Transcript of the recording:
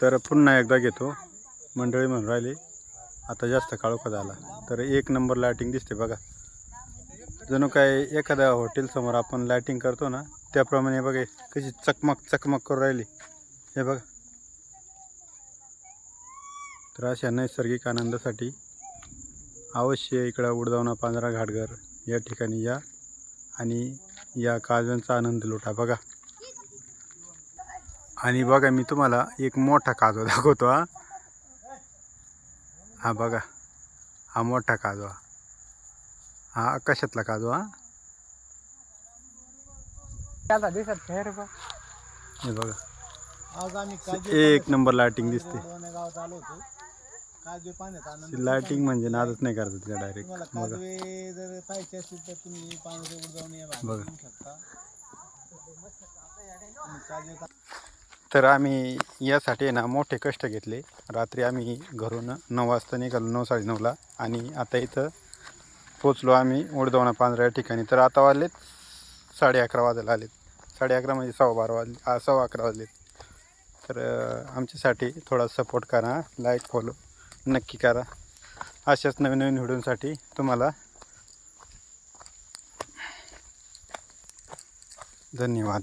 तर पुन्हा एकदा घेतो. मंडळी म्हणून राहिली आता जास्त काळोखा झाला. तर एक नंबर लायटिंग दिसते बघा, जणू काय एखाद्या हॉटेल समोर आपण लायटिंग करतो ना त्याप्रमाणे बघा कशी चकमक चकमक करून राहिली हे बघा. तर अशा नैसर्गिक आनंदासाठी अवश्य इकडं उडदावणा पांजरा घाटघर या ठिकाणी या आणि या काजव्यांचा आनंद लुटा बघा. आणि बघा मी तुम्हाला एक मोठा काजवा दाखवतो. हा बघा, हा मोठा काजवा, हा आकाशातला काजवा. हे बघा एक नंबर लायटिंग दिसते. लायटिंग म्हणजे नादच नाही करत तिला डायरेक्ट बघा. तर आम्ही यासाठी ना मोठे कष्ट घेतले. रात्री आम्ही घरून 9 वाजता निघालो, 9 साडेनऊला, आणि आता इथं पोचलो आम्ही उडदावणा पांजरा या ठिकाणी. तर आता वाजलेत 11:30 वाजायला आलेत. 11:30 म्हणजे 11:15 वाजले, 11:15 वाजलेत. तर आमच्यासाठी थोडा सपोर्ट करा, लाईक फॉलो नक्की करा. अशाच नवीन नवीन व्हिडिओसाठी तुम्हाला धन्यवाद.